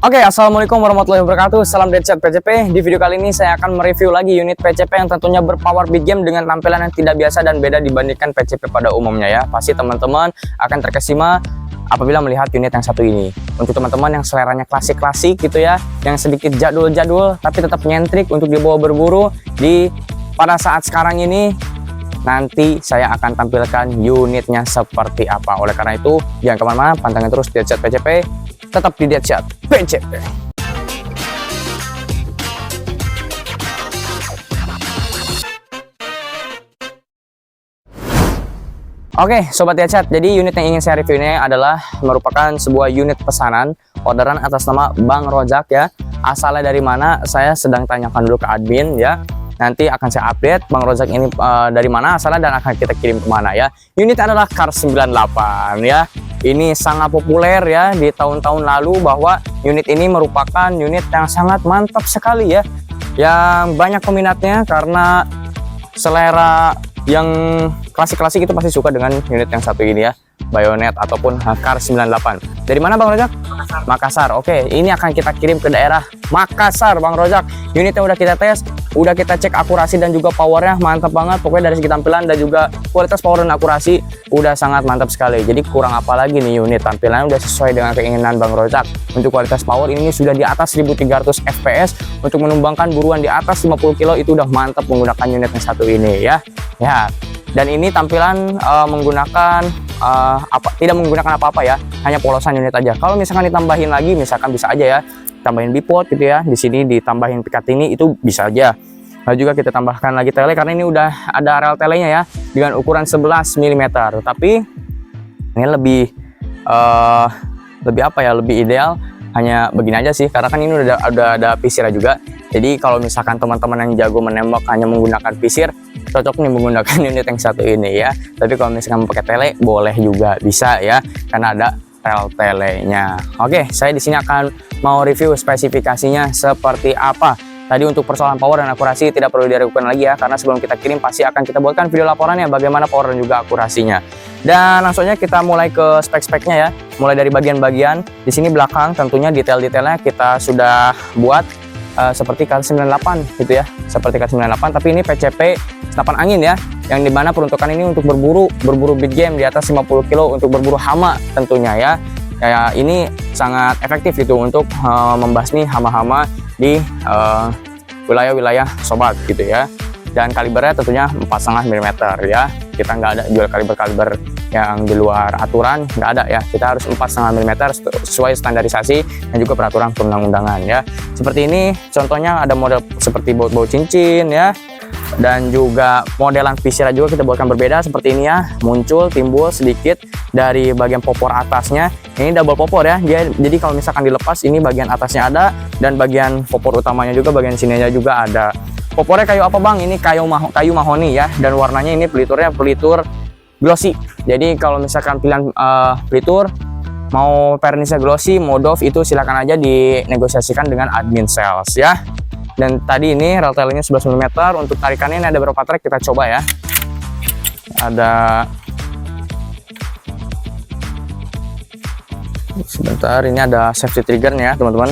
Oke, assalamualaikum warahmatullahi wabarakatuh. Salam Deadshot PCP. Di video kali ini saya akan mereview lagi unit PCP yang tentunya berpower big game dengan tampilan yang tidak biasa dan beda dibandingkan PCP pada umumnya ya. Pasti teman-teman akan terkesima apabila melihat unit yang satu ini. Untuk teman-teman yang seleranya klasik-klasik gitu ya, yang sedikit jadul-jadul tapi tetap nyentrik untuk dibawa berburu pada saat sekarang ini, nanti saya akan tampilkan unitnya seperti apa. Oleh karena itu, jangan kemana-mana, pantengin terus Deadshot PCP. Tetap di Deadshot PCP. Oke, Sobat Deadshot, jadi unit yang ingin saya review ini adalah merupakan sebuah unit pesanan orderan atas nama Bang Rojak ya. Asalnya dari mana saya sedang tanyakan dulu ke admin ya. Nanti akan saya update Bang Rojak ini dari mana asalnya dan akan kita kirim kemana ya. Unit adalah Car 98 ya. Ini sangat populer ya di tahun-tahun lalu, bahwa unit ini merupakan unit yang sangat mantap sekali ya, yang banyak peminatnya karena selera yang klasik-klasik itu pasti suka dengan unit yang satu ini ya, Bayonet ataupun Car 98. Dari mana Bang Rojak? Makassar. Oke, ini akan kita kirim ke daerah Makassar Bang Rojak. Unitnya udah kita tes, udah kita cek akurasi dan juga powernya mantap banget. Pokoknya dari segi tampilan dan juga kualitas power dan akurasi udah sangat mantap sekali. Jadi kurang apa lagi nih, unit tampilannya udah sesuai dengan keinginan Bang Rojak. Untuk kualitas power ini sudah di atas 1300 fps. Untuk menumbangkan buruan di atas 50 kilo itu udah mantap menggunakan unit yang satu ini ya. Dan ini tampilan menggunakan tidak menggunakan apa-apa ya, hanya polosan unit aja. Kalau misalkan ditambahin lagi, misalkan bisa aja ya, tambahin bipod gitu ya, di sini ditambahin Picatinny itu bisa aja. Lalu juga kita tambahkan lagi tele, karena ini udah ada rel telenya ya dengan ukuran 11 mm. Tapi ini lebih apa ya, lebih ideal hanya begini aja sih, karena kan ini udah ada pisirnya juga. Jadi kalau misalkan teman-teman yang jago menembak hanya menggunakan pisir, cocok nih menggunakan unit yang satu ini ya. Tapi kalau misalkan pakai tele boleh juga, bisa ya, karena ada rel telenya. Oke, saya di sini akan mau review spesifikasinya seperti apa. Tadi untuk persoalan power dan akurasi tidak perlu diragukan lagi ya, karena sebelum kita kirim pasti akan kita buatkan video laporannya bagaimana power dan juga akurasinya. Dan langsungnya kita mulai ke spek-speknya ya. Mulai dari bagian-bagian. Di sini belakang tentunya detail-detailnya kita sudah buat seperti Car 98 gitu ya, seperti Car 98, tapi ini PCP senapan angin ya, yang dimana peruntukan ini untuk berburu big game di atas 50 kilo untuk berburu hama tentunya ya. Ini sangat efektif gitu untuk membasmi hama-hama di wilayah-wilayah sobat gitu ya. Dan kalibernya tentunya 4,5 mm ya, kita nggak ada jual kaliber yang di luar aturan, nggak ada ya. Kita harus 4,5 mm sesuai standarisasi dan juga peraturan perundang-undangan ya. Seperti ini contohnya, ada model seperti baut-baut cincin ya, dan juga modelan pisirnya juga kita buatkan berbeda seperti ini ya. Timbul sedikit dari bagian popor atasnya. Ini double popor ya, jadi kalau misalkan dilepas ini bagian atasnya ada, dan bagian popor utamanya juga bagian sininya juga ada. Popornya kayu apa Bang? Ini kayu mahoni ya, dan warnanya ini peliturnya pelitur glossy. Jadi kalau misalkan pilihan pelitur mau vernisnya glossy, mau doff, itu silakan aja dinegosiasikan dengan admin sales ya. Dan tadi ini rel telenya 11 mm. Untuk tarikannya ini ada beberapa trek, kita coba ya. Sebentar, ini ada safety triggernya teman-teman.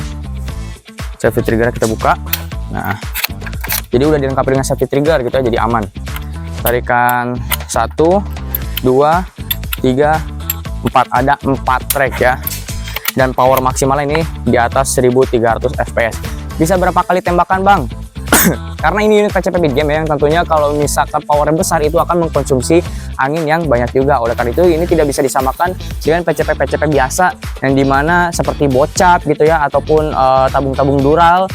Safety trigger kita buka. Nah, jadi udah dilengkapi dengan safety trigger gitu ya, jadi aman. Tarikan 1, 2, 3, 4, ada 4 track ya. Dan power maksimal ini di atas 1300 fps. Bisa berapa kali tembakan Bang? Karena ini unit PCP big game ya, yang tentunya kalau misalkan powernya besar itu akan mengkonsumsi angin yang banyak juga. Oleh karena itu ini tidak bisa disamakan dengan PCP biasa, yang dimana seperti bocap gitu ya, ataupun tabung-tabung dural,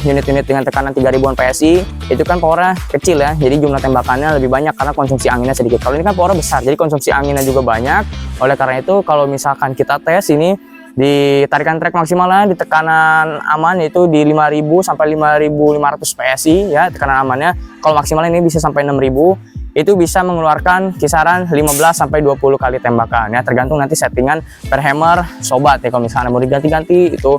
unit-unit dengan tekanan 3000-an PSI, itu kan powernya kecil ya, jadi jumlah tembakannya lebih banyak karena konsumsi anginnya sedikit. Kalau ini kan powernya besar, jadi konsumsi anginnya juga banyak. Oleh karena itu kalau misalkan kita tes ini di tarikan trek maksimalnya di tekanan aman itu di 5000 sampai 5500 PSI ya, tekanan amannya. Kalau maksimalnya ini bisa sampai 6000, itu bisa mengeluarkan kisaran 15 sampai 20 kali tembakan ya, tergantung nanti settingan per hammer sobat ya. Kalau misalnya mau diganti-ganti itu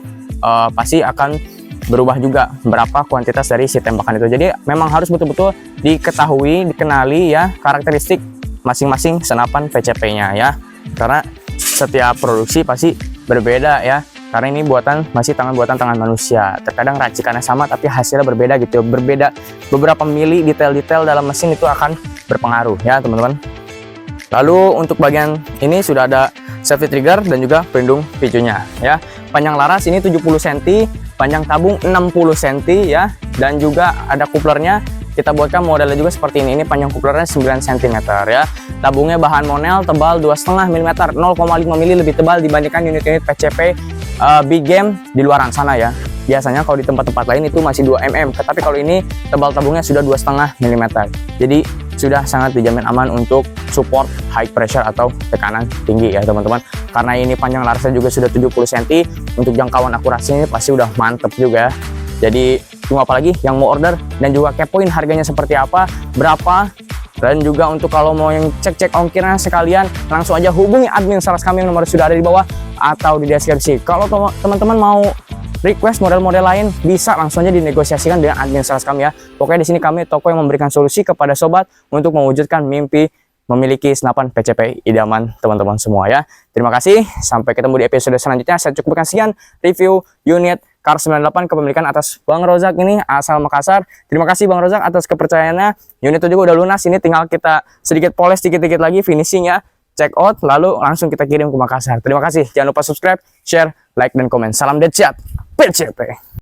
pasti akan berubah juga berapa kuantitas dari si tembakan itu. Jadi memang harus betul-betul diketahui, dikenali ya karakteristik masing-masing senapan PCP-nya ya, karena setiap produksi pasti berbeda ya karena ini masih buatan tangan manusia. Terkadang racikannya sama tapi hasilnya berbeda gitu, berbeda beberapa mili, detail-detail dalam mesin itu akan berpengaruh ya teman-teman. Lalu untuk bagian ini sudah ada safety trigger dan juga pelindung picunya ya. Panjang laras ini 70 cm, panjang tabung 60 cm ya, dan juga ada kuplernya. Kita buatkan modelnya juga seperti ini panjang kuplernya 9 cm ya. Tabungnya bahan monel tebal 2,5 mm, 0,5 mm lebih tebal dibandingkan unit-unit PCP big game di luaran sana ya. Biasanya kalau di tempat-tempat lain itu masih 2 mm, tapi kalau ini tebal tabungnya sudah 2,5 mm. Jadi sudah sangat dijamin aman untuk support high pressure atau tekanan tinggi ya teman-teman. Karena ini panjang larasnya juga sudah 70 cm, untuk jangkauan akurasinya pasti udah mantep juga ya. Jadi tunggu apa lagi yang mau order dan juga kepoin harganya seperti apa, berapa, dan juga untuk kalau mau yang cek-cek ongkirnya sekalian langsung aja hubungi admin sales kami yang nomor sudah ada di bawah atau di deskripsi. Kalau teman-teman mau request model-model lain bisa langsung aja dinegosiasikan dengan admin sales kami ya. Pokoknya di sini kami toko yang memberikan solusi kepada sobat untuk mewujudkan mimpi memiliki senapan PCP idaman teman-teman semua ya. Terima kasih, sampai ketemu di episode selanjutnya. Saya cukupkan sekian review unit Kar 98 kepemilikan atas Bang Rozak ini asal Makassar. Terima kasih Bang Rozak atas kepercayaannya. Unit itu juga udah lunas, ini tinggal kita sedikit poles dikit-dikit lagi finishing ya. Check out lalu langsung kita kirim ke Makassar. Terima kasih. Jangan lupa subscribe, share, like, dan komen. Salam deadshot PCP.